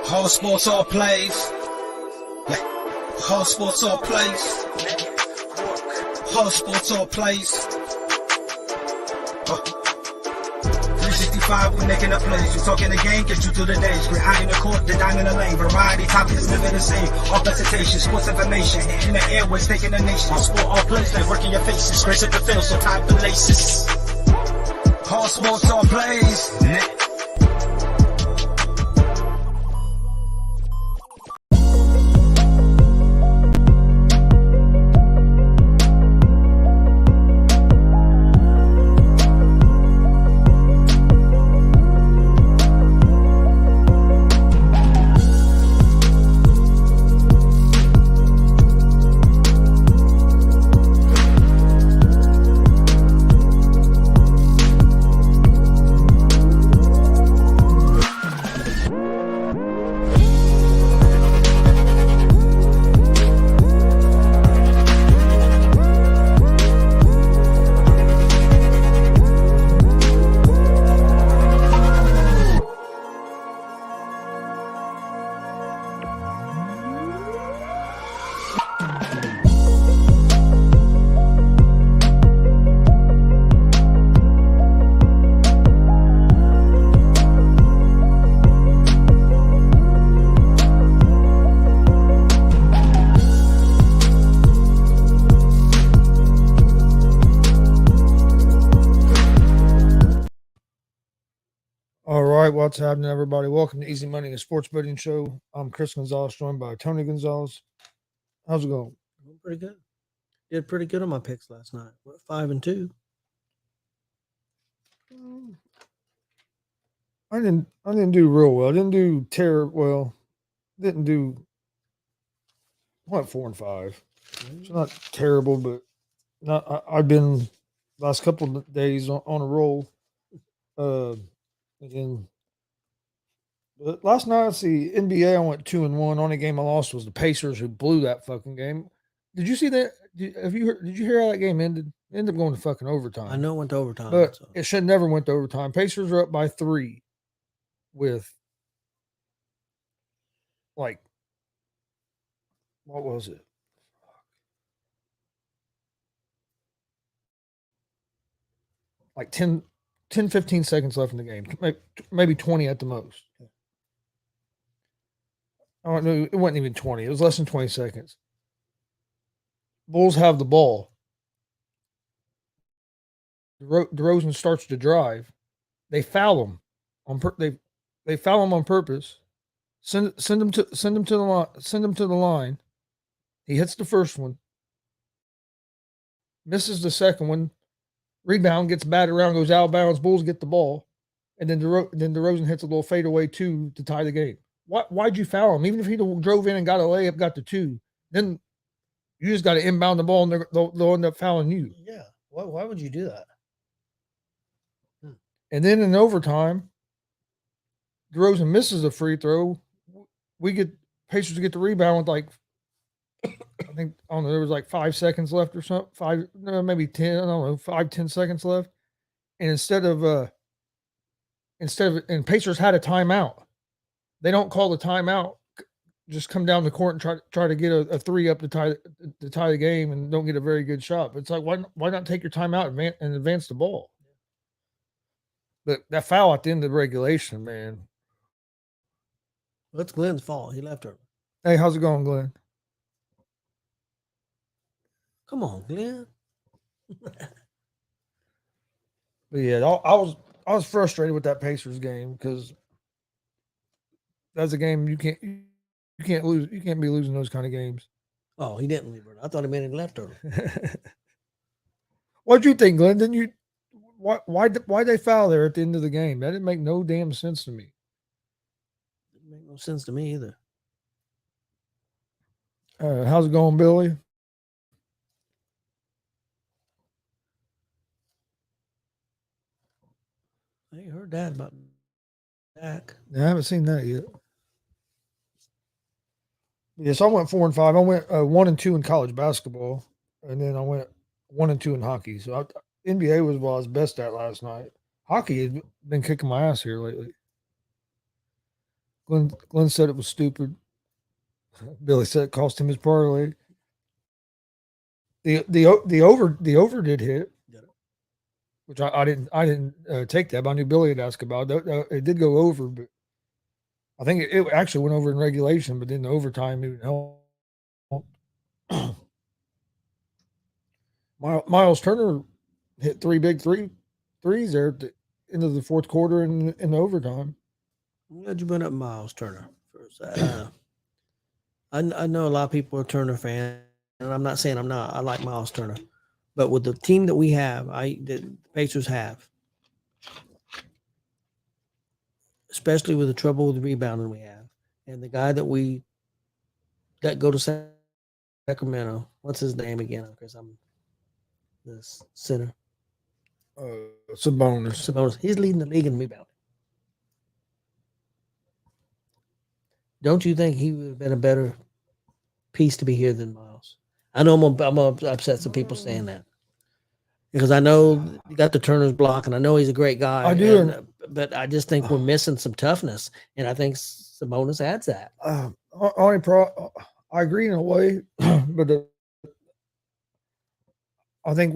All sports, all plays. All sports, all plays. All sports, all plays. 365, we making the plays. You talking the game, get you through the days. We're high in the court, the dime in the lane. Variety topics, living the same. All presentation, sports information. In the airways, taking the nation. All sport, all plays, they working your faces. Grace at the field, so tie the laces. All sports, all plays. All right, what's happening, everybody? Welcome to Easy Money, a sports betting show. I'm Chris Gonzalez, joined by Tony Gonzalez. How's it going? Pretty good. Did pretty good on my picks last night. What, 5-2? I didn't do real well. I didn't do well. Didn't do 4-5. It's not terrible, but not. I've been last couple of days on a roll. Again, but last night, see NBA. I went 2-1. Only game I lost was the Pacers, who blew that fucking game. Did you see that? Did you hear how that game ended? It ended up going to fucking overtime. I know it went to overtime, but it should never went to overtime. Pacers are up by 3 with what was it? Like 10, 15 seconds left in the game. Maybe 20 at the most. I don't know. It wasn't even 20. It was less than 20 seconds. Bulls have the ball. DeRozan starts to drive. They foul him they foul him on purpose. Send him to the line. He hits the first one. Misses the second one. Rebound, gets batted around, goes out of bounds. Bulls get the ball, and then DeRozan hits a little fadeaway 2 to tie the game. Why'd you foul him? Even if he drove in and got a layup, got the 2, then you just got to inbound the ball, and they'll end up fouling you. Yeah. Why would you do that? And then in overtime, DeRozan misses a free throw. Pacers get the rebound with I don't know, there was 5 seconds left or something. Maybe 10, I don't know, 5-10 seconds left. And instead of Pacers had a timeout. They don't call the timeout, just come down the court and try to get a 3 up to tie the game and don't get a very good shot. But it's like, why not take your timeout and advance the ball? But that foul at the end of regulation, man. Well, it's Glenn's fault. He left her. Hey, how's it going, Glenn? Come on, Glenn. But yeah, I was frustrated with that Pacers game because that's a game you can't lose. You can't be losing those kind of games. Oh, he didn't leave her. I thought he meant he left her. What'd you think, Glenn? Didn't you? Why they foul there at the end of the game? That didn't make no damn sense to me. Didn't make no sense to me either. How's it going, Billy? I ain't heard that about Dak. Yeah, I haven't seen that yet. Yes, I went 4-5. I went 1-2 in college basketball, and then I went 1-2 in hockey. So NBA was what I was best at last night. Hockey has been kicking my ass here lately. Glenn said it was stupid. Billy said it cost him his parlay. The over did hit, which I didn't take that. But I knew Billy had asked about it. It did go over, but I think it actually went over in regulation, but then the overtime even helped. Miles Turner hit 3 big threes there at the end of the fourth quarter in the overtime. I'm glad you brought up Miles Turner first. I know a lot of people are Turner fans, and I'm not saying I'm not. I like Miles Turner, but with the team that we have, the Pacers have, especially with the trouble with the rebounding we have, and the guy that we got go to Sacramento, what's his name again? Because I'm the center. Sabonis. He's leading the league in rebounding. Don't you think he would have been a better piece to be here than Miles? I know I'm gonna upset some people saying that because I know you got the Turner's block, and I know he's a great guy. I do, but I just think we're missing some toughness, and I think Sabonis adds that. I agree in a way, but I think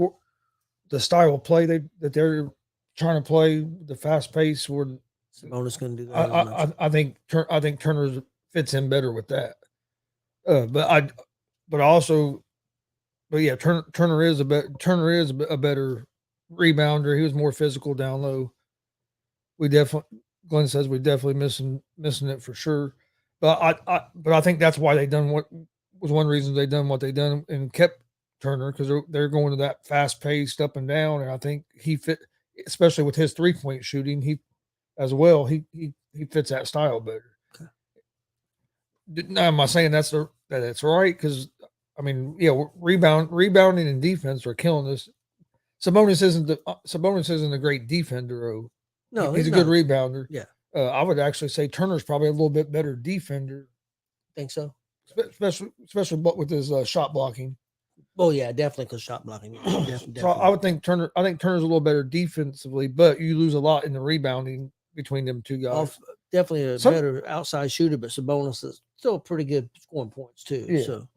the style of play that they're trying to play, the fast pace, where Sabonis going to do that. I think Turner fits in better with that. But yeah, Turner is a better rebounder. He was more physical down low. Glenn says we're definitely missing it for sure. But I think that's why they done what was one reason they done what they done and kept Turner, because they're going to that fast paced up and down, and I think he fit, especially with his 3-point shooting. He fits that style better. Okay. Now, am I saying that's right? Because I mean, yeah, rebounding and defense are killing us. Sabonis isn't a great defender. Though. No, he's a good rebounder. Yeah, I would actually say Turner's probably a little bit better defender. Think so, especially with his shot blocking. Oh yeah, definitely because shot blocking. Definitely. So I would think Turner's a little better defensively, but you lose a lot in the rebounding between them two guys. Definitely better outside shooter, but Sabonis is still pretty good scoring points too. Yeah. So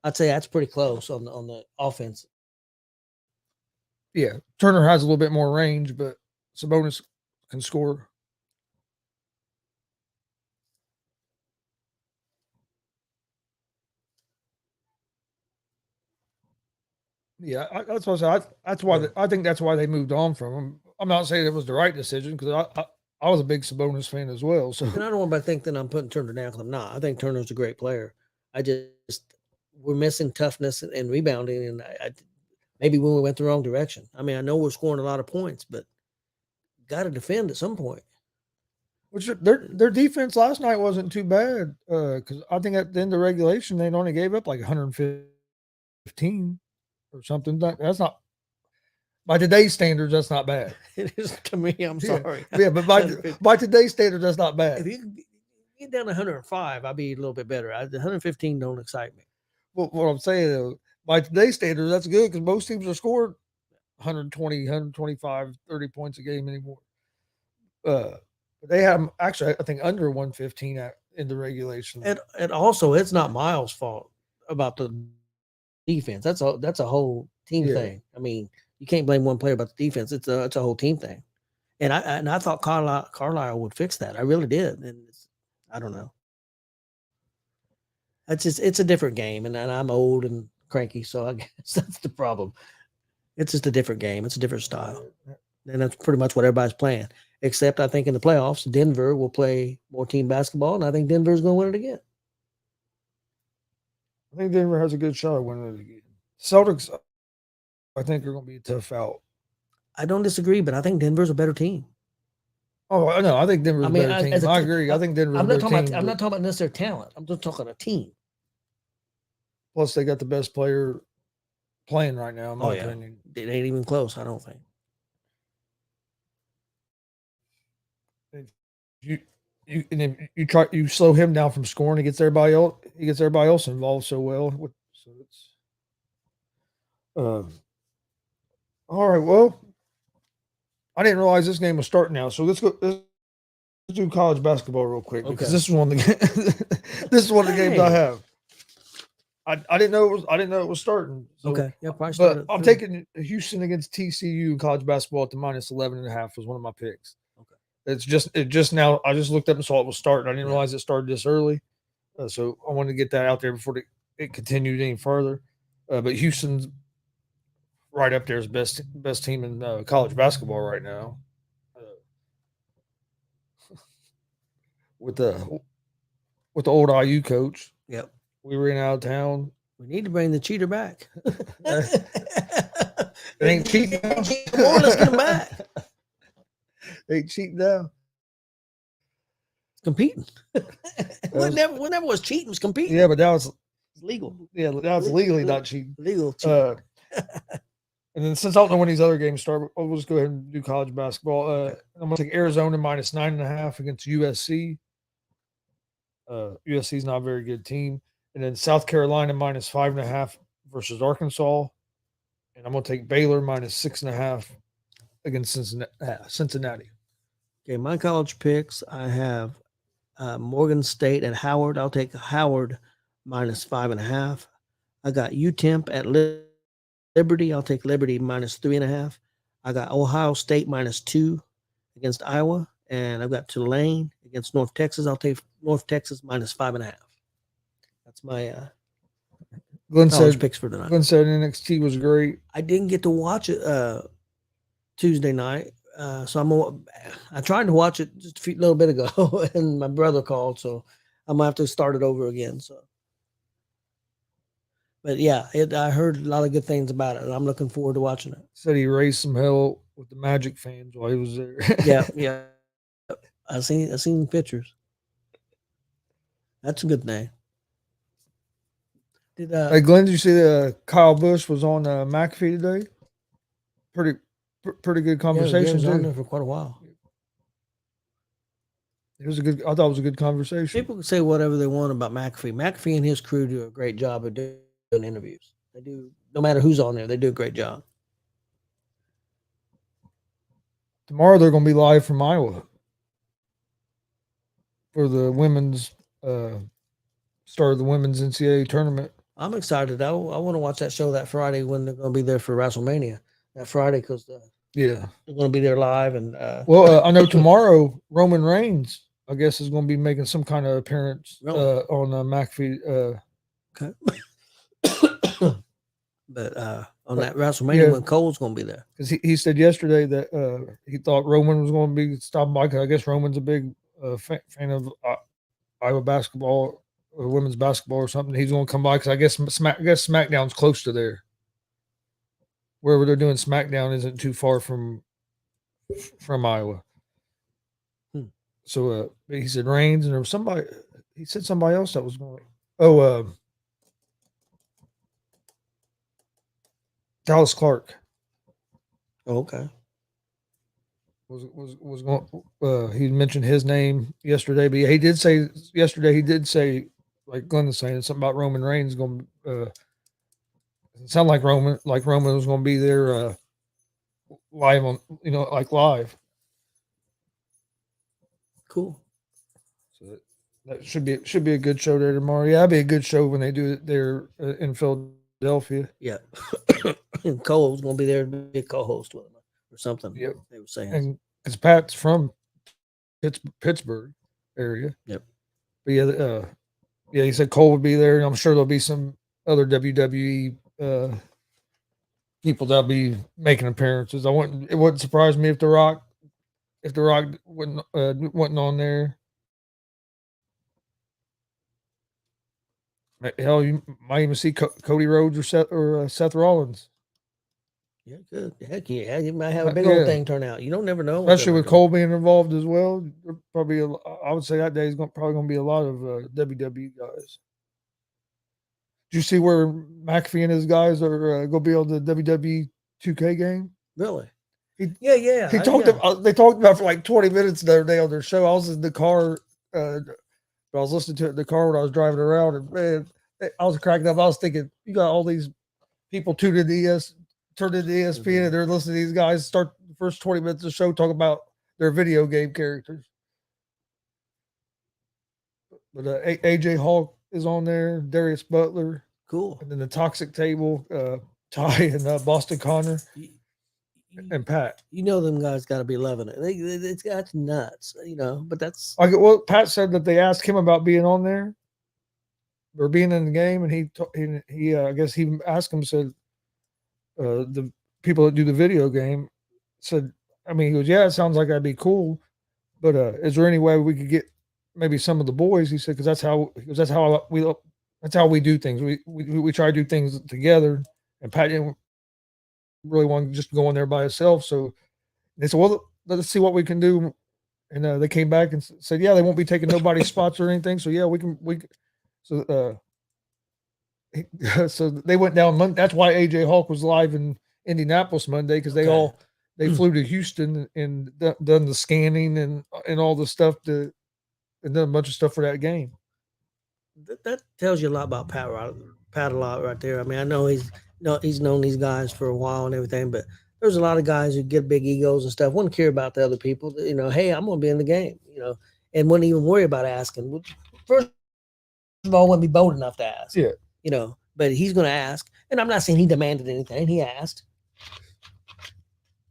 I'd say that's pretty close on the offense. Yeah, Turner has a little bit more range, but Sabonis can score. Yeah, that's what I said. I think that's why they moved on from him. I'm not saying it was the right decision, because I was a big Sabonis fan as well. So, and I don't want to think that I'm putting Turner down, because I'm not. I think Turner's a great player. I just we're missing toughness and rebounding, and I maybe when we went the wrong direction. I mean, I know we're scoring a lot of points, but got to defend at some point. Which their defense last night wasn't too bad, because I think at the end of regulation they only gave up like 115 or something. That's not, by today's standards, that's not bad. It is to me. I'm sorry. Yeah, but by today's standards, that's not bad. If you get down to 105, I'd be a little bit better. 115 don't excite me. Well, what I'm saying though, by today's standards, that's good, because most teams are scoring 120, 125, 30 points a game anymore. They have actually, I think, under 115 in the regulation. And also, it's not Miles' fault about the defense. That's a whole team thing. I mean, you can't blame one player about the defense. It's a whole team thing. And I thought Carlisle would fix that. I really did. And I don't know. It's a different game, and I'm old and cranky, so I guess that's the problem. It's just a different game. It's a different style. And that's pretty much what everybody's playing. Except I think in the playoffs, Denver will play more team basketball, and I think Denver's going to win it again. I think Denver has a good shot at winning it again. Celtics, I think, are going to be a tough out. I don't disagree, but I think Denver's a better team. Oh, no, I think Denver's a better team. I agree. I think Denver's a better team. I'm not talking about necessarily talent. I'm just talking a team. Plus, they got the best player playing right now, in my opinion. It ain't even close, I don't think. You slow him down from scoring, he gets everybody else involved so well. So it's all right. Well, I didn't realize this game was starting now, so let's go. do college basketball real quick because Okay. this is one of the this is one of the games I Hey. have. I didn't know it was starting. So, Okay. Yeah, probably but started. I'm taking Houston against TCU in college basketball at the minus 11.5 was one of my picks. Okay. It just now. I just looked up and saw it was starting. I didn't Yeah. realize it started this early, so I wanted to get that out there before it continued any further. But Houston's right up there as best team in college basketball right now. With the old IU coach, Yep. we ran out of town. We need to bring the cheater back. It ain't cheating. Come on, let's get him back. Ain't cheating now. Competing. Whatever was cheating was competing. Yeah, but now it's legal. Yeah, now it's legally not cheating. Legal cheating. And then since I don't know when these other games start, we'll just go ahead and do college basketball. I'm gonna take Arizona minus 9.5 against USC. USC is not a very good team. And then South Carolina minus 5.5 versus Arkansas. And I'm going to take Baylor minus 6.5 against Cincinnati. Okay, my college picks, I have Morgan State at Howard. I'll take Howard minus 5.5. I got UTEMP at Liberty. I'll take Liberty minus 3.5. I got Ohio State minus 2 against Iowa. And I've got Tulane against North Texas. I'll take North Texas minus 5.5. That's my Glenn college said picks for tonight. Glenn said NXT was great. I didn't get to watch it Tuesday night, so I tried to watch it just a little bit ago, and my brother called, so I'm gonna have to start it over again. So, but yeah, I heard a lot of good things about it, and I'm looking forward to watching it. Said he raised some hell with the Magic fans while he was there. Yeah. I seen pictures. That's a good thing. Hey Glenn, did you see Kyle Busch was on McAfee today? Pretty good conversation. Yeah, he was on there for quite a while. I thought it was a good conversation. People can say whatever they want about McAfee. McAfee and his crew do a great job of doing interviews. They do, no matter who's on there, they do a great job. Tomorrow they're going to be live from Iowa for the women's start of the women's NCAA tournament. I'm excited. I want to watch that show that Friday when they're going to be there for WrestleMania that Friday because they're going to be there live. And I know tomorrow Roman Reigns, I guess, is going to be making some kind of appearance on McAfee. Okay. But on that WrestleMania when Cole's going to be there. Because he said yesterday that he thought Roman was going to be stopping by. Cause I guess Roman's a big fan of Iowa basketball, or women's basketball or something. He's going to come by because I guess SmackDown's close to there. Wherever they're doing SmackDown isn't too far from Iowa. So he said Reigns, and there was somebody. He said somebody else that was going. Dallas Clark. Oh, okay. Was going. He mentioned his name yesterday, but he did say yesterday. He did say, like Glenn was saying, something about Roman Reigns going. It sounded like Roman was going to be there live on, live. Cool. So that should be a good show there tomorrow. Yeah, that'd be a good show when they do it there in Philadelphia. Yeah. And Cole's going to be there to be a co-host with him or something. Yep. They were saying. And because Pat's from Pittsburgh area. Yep. But he said Cole would be there. And I'm sure there'll be some other WWE people that'll be making appearances. It wouldn't surprise me if The Rock wasn't on there. Hell, you might even see Cody Rhodes or Seth Rollins. Yeah, good. Heck yeah, you might have a big old thing turn out. You don't never know, especially with Cole being involved as well. Probably, I would say that day is probably going to be a lot of WWE guys. Did you see where McAfee and his guys are going to be on the WWE 2K game? Really? Yeah. They talked about for like 20 minutes the other day on their show. I was in the car, I was listening to it in the car when I was driving around, and man, I was cracking up. I was thinking, you got all these people tuned into ESPN, and they're listening to these guys start the first 20 minutes of the show talking about their video game characters. But AJ Hawk is on there, Darius Butler, Cool. and then the Toxic Table, Ty and Boston Connor and Pat. You know them guys got to be loving it. It's got nuts, But that's Well, Pat said that they asked him about being on there or being in the game, and he I guess he asked him, said the people that do the video game said, I mean, he goes, yeah, it sounds like that'd be cool, but is there any way we could get maybe some of the boys? He said, because that's how we do things. We try to do things together, and Pat didn't really want to just go in there by himself. So they said, well, let's see what we can do. And they came back and said, yeah, they won't be taking nobody's spots or anything. So yeah, so so they went down Monday. That's why AJ Hawk was live in Indianapolis Monday, because they flew to Houston and done the scanning and all the stuff and done a bunch of stuff for that game. That tells you a lot about Pat a lot right there. I mean, I know he's known these guys for a while and everything, but there's a lot of guys who get big egos and stuff, wouldn't care about the other people. Hey, I'm going to be in the game, and wouldn't even worry about asking. First of all, wouldn't be bold enough to ask. Yeah. But he's going to ask. And I'm not saying he demanded anything. He asked.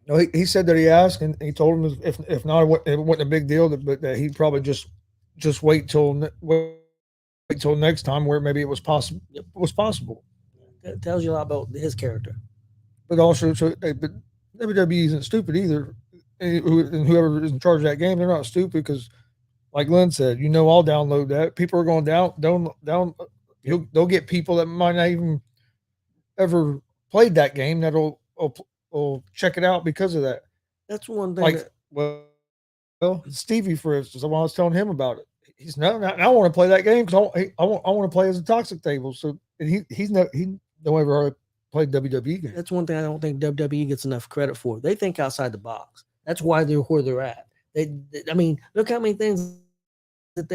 No, he said that he asked, and he told him if not, it wasn't a big deal, but that he'd probably just wait till next time, where maybe it was possible. It was possible. That tells you a lot about his character. But also, but WWE isn't stupid either. And whoever is in charge of that game, they're not stupid, because, like Glenn said, I'll download that. People are going down. They'll get people that might not even ever played that game that'll check it out because of that. That's one thing. Well, Stevie, for instance, I was telling him about it. He's I want to play that game because I want to play as a Toxic Table. So he don't ever played WWE games. That's one thing I don't think WWE gets enough credit for. They think outside the box. That's why they're where they're at. I mean, look how many things that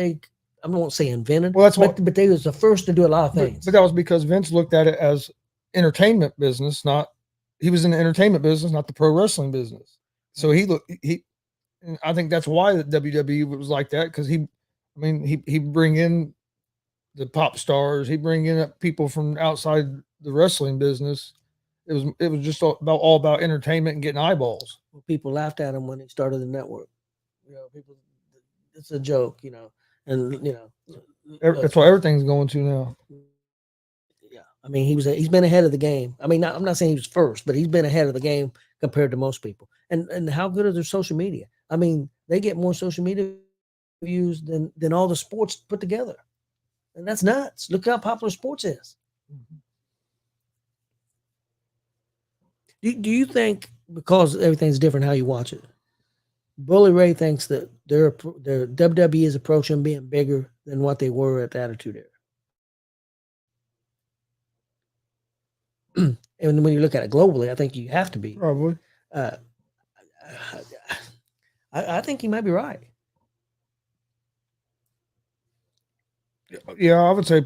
I won't say invented. Well, but they was the first to do a lot of things. But that was because Vince looked at it as entertainment business, he was in the entertainment business, not the pro wrestling business. So I think that's why the WWE was like that, because he bring in the pop stars, he bring in people from outside the wrestling business. It was just all about entertainment and getting eyeballs. Well, people laughed at him when he started the network. People, it's a joke, and that's what everything's going to now. Yeah, I mean, he's been ahead of the game. I mean, I'm not saying he was first, but he's been ahead of the game compared to most people. And how good are their social media? I mean, they get more social media views than all the sports put together, and that's nuts. Look how popular sports is. Mm-hmm. Do you think, because everything's different how you watch it, Bully Ray thinks that their WWE is approaching being bigger than what they were at the Attitude Era? And when you look at it globally, I think you have to be. Probably. I think he might be right. Yeah, I would say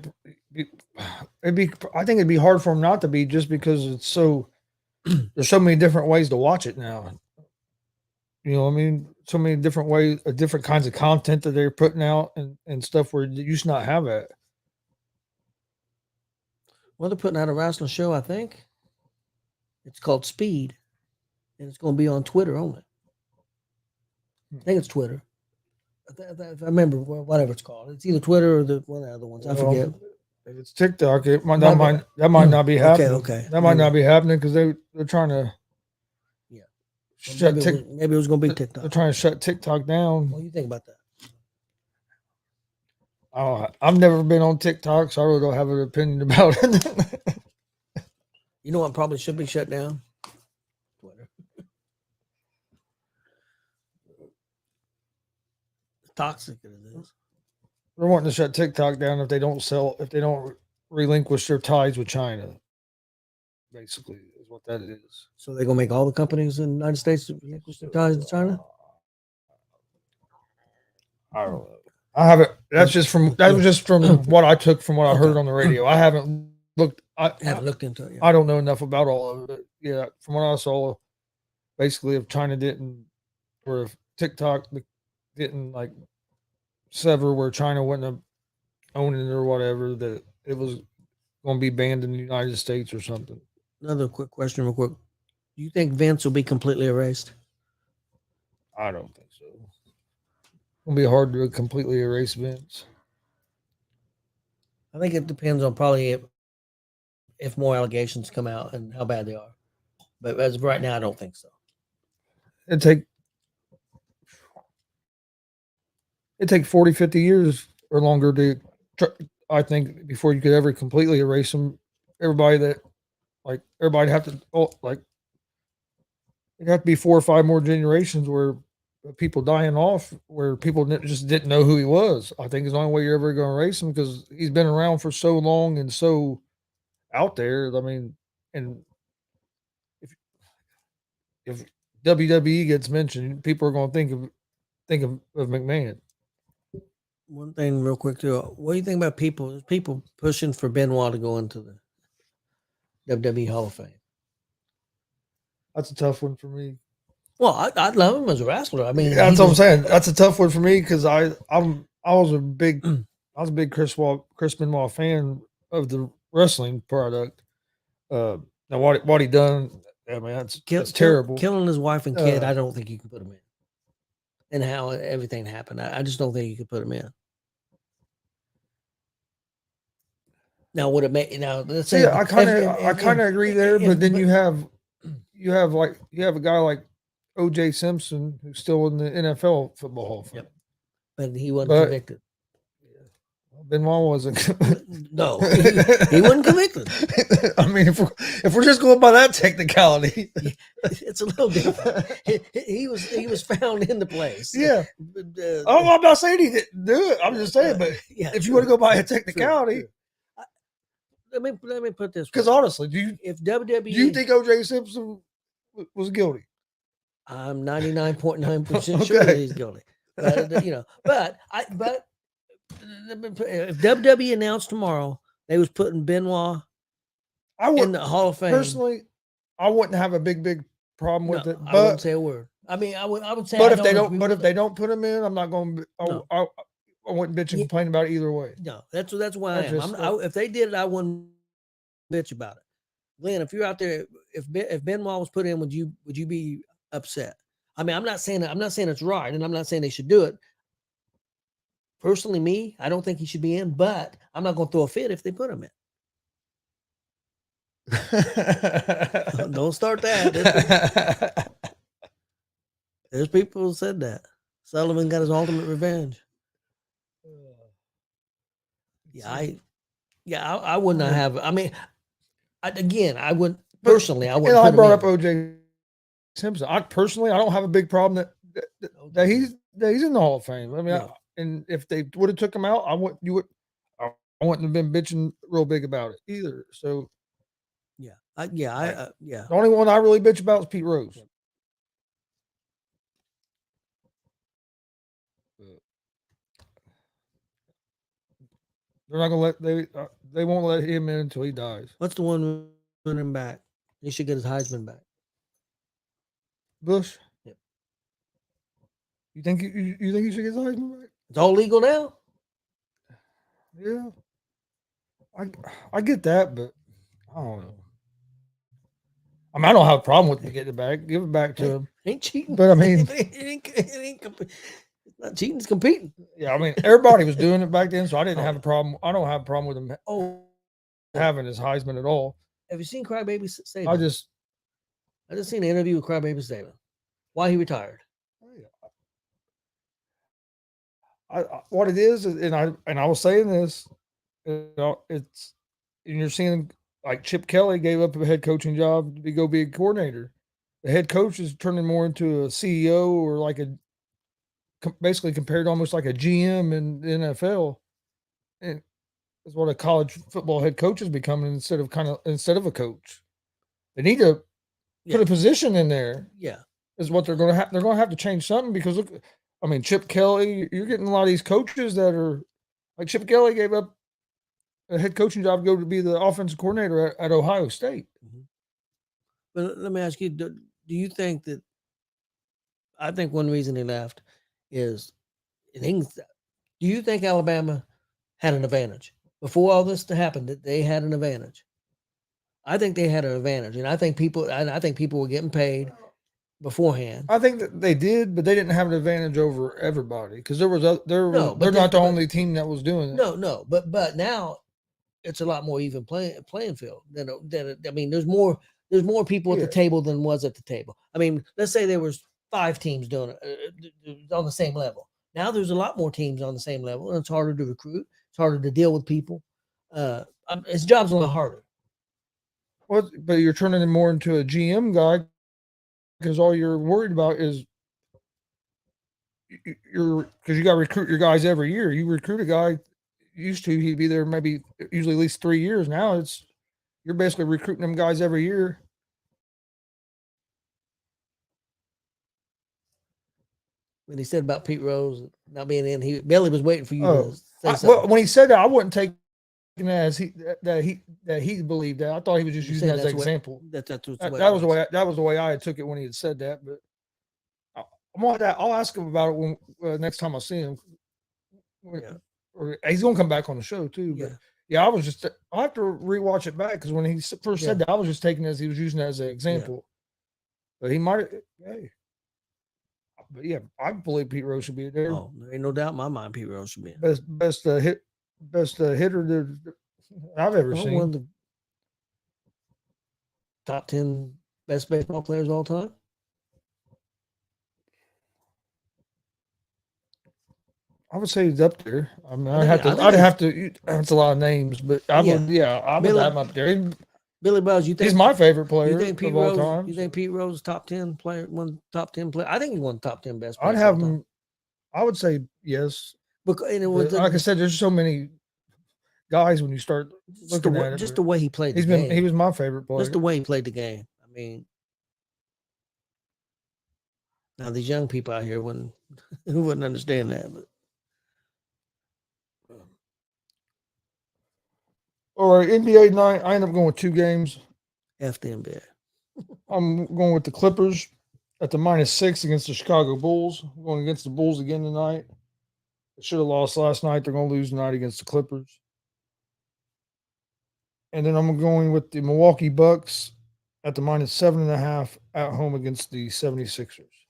I think it'd be hard for him not to be, just because it's so. There's so many different ways to watch it now. I mean, so many different ways, different kinds of content that they're putting out and stuff where you used to not have it. Well, they're putting out a wrestling show, I think. It's called Speed, and it's going to be on Twitter only. I think it's Twitter. If I remember, whatever it's called. It's either Twitter or one of the other ones. I forget. If it's TikTok, that might not be happening. Okay. That might not be happening because they're trying to. Yeah. Shut maybe it was going to be TikTok. They're trying to shut TikTok down. What do you think about that? Oh, I've never been on TikTok, so I really don't have an opinion about it. You know what probably should be shut down? Twitter. Toxic it is. They're wanting to shut TikTok down if they don't relinquish their ties with China. Basically, is what that is. So they're gonna make all the companies in the United States relinquish their ties to China? I don't know. I haven't. That was just from what I took from what I heard on the radio. I haven't looked. I haven't looked into it yet. I don't know enough about all of it. Yeah, from what I saw, basically, if China didn't, or if TikTok didn't sever where China wouldn't have owning it or whatever, that it was going to be banned in the United States or something. Another quick question, real quick. Do you think Vince will be completely erased? I don't think so. It'll be hard to completely erase Vince. I think it depends on probably if more allegations come out and how bad they are. But as of right now, I don't think so. It'd take 40, 50 years or longer to, I think, before you could ever completely erase them. Everybody have to, it'd have to be 4 or 5 more generations where people dying off, where people just didn't know who he was. I think it's the only way you're ever going to erase him, because he's been around for so long and so out there. I mean, and if WWE gets mentioned, people are going to think of McMahon. One thing, real quick, too. What do you think about people pushing for Benoit to go into the WWE Hall of Fame? That's a tough one for me. Well, I love him as a wrestler. I mean, that's what I'm saying. That's a tough one for me, because I was a big Chris Benoit fan of the wrestling product. Now what he done, I mean, that's terrible. Killing his wife and kid, I don't think you can put him in. And how everything happened, I just don't think you could put him in. Now, would it make let's say I kind of agree there, but then you have a guy like O.J. Simpson, who's still in the NFL Football Hall of Fame. Yep. But he wasn't convicted. Benoit wasn't. No, he wasn't convicted. I mean, if we're just going by that technicality, it's a little different. He was found in the place. Yeah. I'm not saying he didn't do it. I'm just saying, but if you want to go by a technicality. True. Let me put this, because honestly, do you think O.J. Simpson was guilty? I'm 99.9% sure that he's guilty. But if WWE announced tomorrow they was putting Benoit in the Hall of Fame, personally, I wouldn't have a big problem with it. But I wouldn't say a word. I mean, I would say. But if they don't put him in, I'm not going. No. I wouldn't bitch and complain about it either way. No, that's why I am. If they did it, I wouldn't bitch about it. Glenn, if you're out there, if Benoit was put in, would you be upset? I mean, I'm not saying it's right, and I'm not saying they should do it. Personally, me, I don't think he should be in, but I'm not going to throw a fit if they put him in. Don't start that. There's people who said that. Sullivan got his ultimate revenge. I would not have. I mean, I wouldn't personally. I wouldn't. And I brought up O.J. Simpson. I don't have a big problem that he's in the Hall of Fame. I mean, and if they would have took him out, I wouldn't have been bitching real big about it either. So, the only one I really bitch about is Pete Rose. They're not gonna they won't let him in until he dies. What's the one running back? He should get his Heisman back. Bush. Yep. You think he should get his Heisman back? It's all legal now. Yeah. I get that, but I don't know. I mean, I don't have a problem with getting it back. Give it back to him. Ain't cheating. But I mean, it's not cheating, it's competing. Yeah, I mean, everybody was doing it back then, so I didn't have a problem. I don't have a problem with him having his Heisman at all. Have you seen Crybaby Saban? I just seen an interview with Crybaby Saban. Why he retired? What it is, and I was saying this, it's, and you're seeing like Chip Kelly gave up a head coaching job to go be a coordinator. The head coach is turning more into a CEO or like basically compared almost like a GM in the NFL, and that's what a college football head coach is becoming instead of a coach. They need to put a position in there. Yeah, is what they're going to have. They're going to have to change something because look, I mean, Chip Kelly, you're getting a lot of these coaches that are like Chip Kelly gave up a head coaching job to go to be the offensive coordinator at Ohio State. Mm-hmm. But let me ask you, do you think that, I think one reason he left is, do you think Alabama had an advantage. Before all this to happen, that they had an advantage. I think they had an advantage, and I think people were getting paid beforehand. I think that they did, but they didn't have an advantage over everybody because they're No, they're not the only team that was doing it. No, but now it's a lot more even playing field than I mean, there's more people at the table than was at the table. I mean, let's say there was 5 teams doing it on the same level. Now there's a lot more teams on the same level, and it's harder to recruit. It's harder to deal with people. His job's a lot harder. Well, but you're turning him more into a GM guy because all you're worried about is because you got to recruit your guys every year. You recruit a guy used to he'd be there maybe usually at least 3 years. Now you're basically recruiting them guys every year. When he said about Pete Rose not being in, Billy was waiting for you to say something. Well, when he said that, I wouldn't take it as that he believed that. I thought he was just using that as an example. That was the way I took it when he had said that. But I'll ask him about it when next time I see him. Or he's gonna come back on the show too. But I was just I'll have to rewatch it back because when he first said that, I was just taking it as he was using it as an example. But he might. Hey. But yeah, I believe Pete Rose should be there. Oh, there ain't no doubt in my mind Pete Rose should be best hitter that I've ever seen. One of the top 10 best baseball players of all time. I would say he's up there. I mean, I'd have to. That's a lot of names, but I would have him up there. Billy Buzz, you think he's my favorite player you think Pete of Rose, all time? You think Pete Rose is top 10 player, one top 10 player? I think he's one top 10 best. I'd have him. I would say yes. Because like I said, there's so many guys when you start looking at it. Just the way he played. He was my favorite player. Just the way he played the game. I mean, now these young people out here wouldn't understand that, but. All right, NBA night. I end up going with 2 games. F the NBA. I'm going with the Clippers at the -6 against the Chicago Bulls. I'm going against the Bulls again tonight. They should have lost last night. They're going to lose tonight against the Clippers. And then I'm going with the Milwaukee Bucks at the -7.5 at home against the 76ers.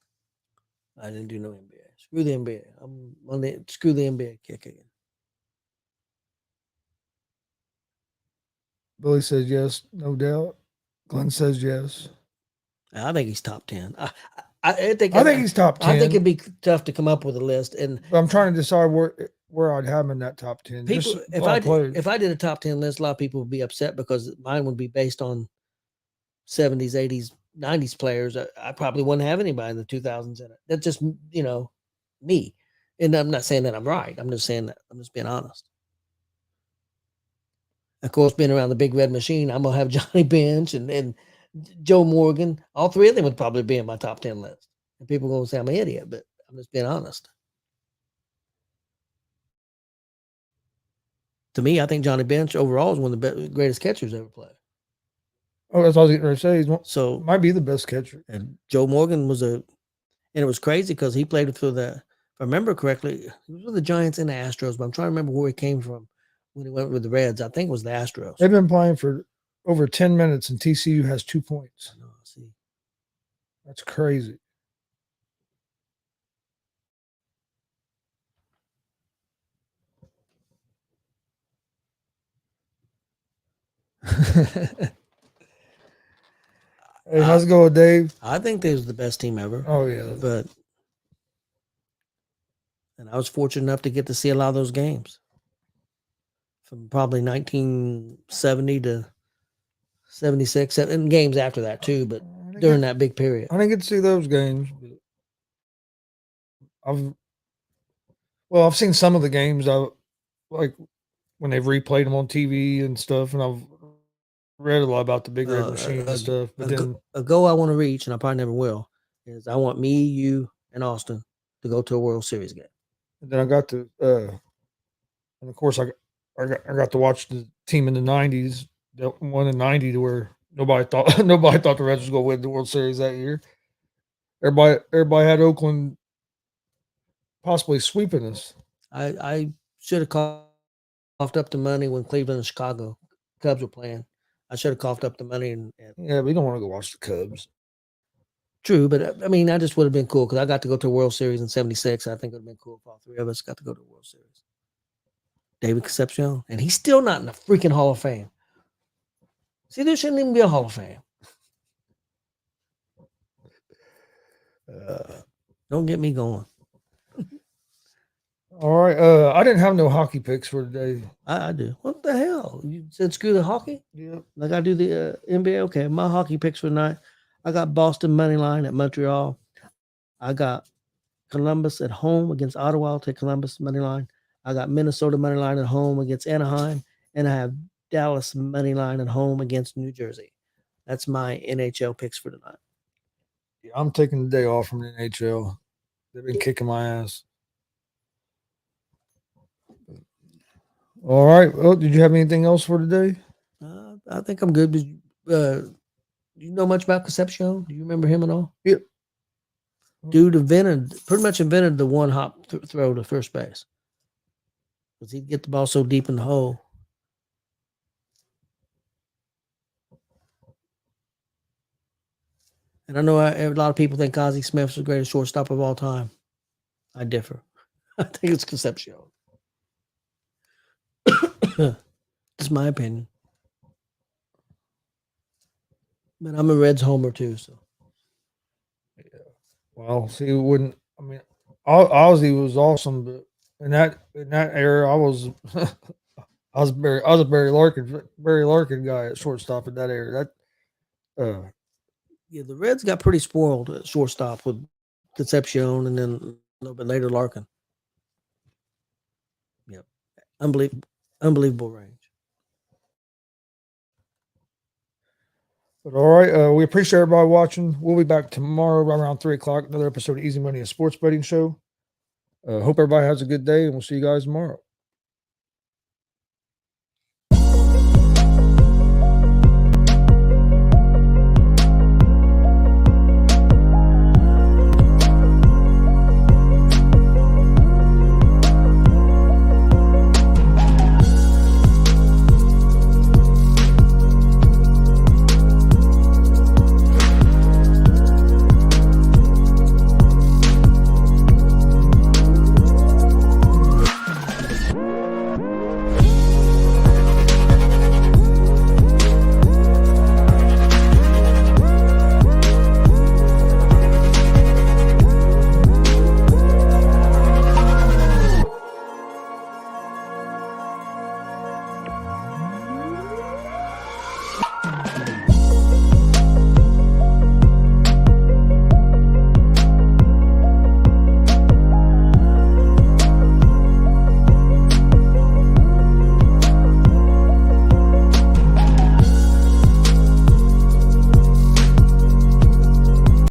I didn't do no NBA. Screw the NBA. I'm on the screw the NBA kick again. Billy says yes, no doubt. Glenn says yes. I think he's top 10. I think he's top 10. I think it'd be tough to come up with a list, and I'm trying to decide where I'd have him in that top 10. People, if I did a top 10 list, a lot of people would be upset because mine would be based on 70s, 80s, 90s players. I probably wouldn't have anybody in the 2000s in it. That's just me, and I'm not saying that I'm right. I'm just saying that I'm just being honest. Of course, being around the big red machine, I'm gonna have Johnny Bench and Joe Morgan. All 3 of them would probably be in my top 10 list. And people are gonna say I'm an idiot, but I'm just being honest. To me, I think Johnny Bench overall is one of the greatest catchers ever played. Oh, that's all I was going to say. So might be the best catcher. And Joe Morgan and it was crazy because he played for if I remember correctly, he was with the Giants and the Astros, but I'm trying to remember where he came from. When he went with the Reds, I think it was the Astros. They've been playing for over 10 minutes, and TCU has 2 points. Oh, see, that's crazy. Hey, how's it going, Dave? I think they was the best team ever. Oh yeah, and I was fortunate enough to get to see a lot of those games. From probably 1970 to 76, and games after that too, but during that big period. I didn't get to see those games. But I've seen some of the games. I like when they've replayed them on TV and stuff, and I've read a lot about the big red machine and stuff. But then a goal I want to reach, and I probably never will, is I want me, you, and Austin to go to a World Series game. And then I got to, and of course I got to watch the team in the '90s that won in '90 to where nobody thought the Reds was going to win the World Series that year. Everybody had Oakland possibly sweeping us. I should have called coughed up the money when Cleveland and Chicago Cubs were playing. I should have coughed up the money. And Yeah, we don't want to go watch the Cubs. true, but I mean, I just would have been cool because I got to go to a World Series in '76. I think it would have been cool if all three of us got to go to the World Series. David Concepcion, and he's still not in the freaking Hall of Fame. See, there shouldn't even be a Hall of Fame. Don't get me going. All right. I didn't have no hockey picks for today. I do. What the hell? You said screw the hockey? Yeah. Like I do the NBA? Okay, my hockey picks for tonight. I got Boston money line at Montreal. I got Columbus at home against Ottawa. I'll take Columbus money line. I got Minnesota money line at home against Anaheim. And I have Dallas money line at home against New Jersey. That's my NHL picks for tonight. Yeah, I'm taking the day off from the NHL. They've been kicking my ass. All right. Well, did you have anything else for today? I think I'm good. Do you know much about Concepcion? Do you remember him at all? Yep. Dude pretty much invented the one hop throw to first base. Because he'd get the ball so deep in the hole. And I know a lot of people think Ozzie Smith's the greatest shortstop of all time. I differ. I think it's Concepcion. That's my opinion. But I'm a Reds homer too, so. Yeah. Well, see, Ozzy was awesome, but in that era, I was a Barry Larkin guy at shortstop in that era. Yeah, the Reds got pretty spoiled at shortstop with Concepcion and then a little bit later Larkin. Yep. Unbelievable range. But all right, we appreciate everybody watching. We'll be back tomorrow around 3:00. Another episode of Easy Money, a sports betting show. Hope everybody has a good day, and we'll see you guys tomorrow.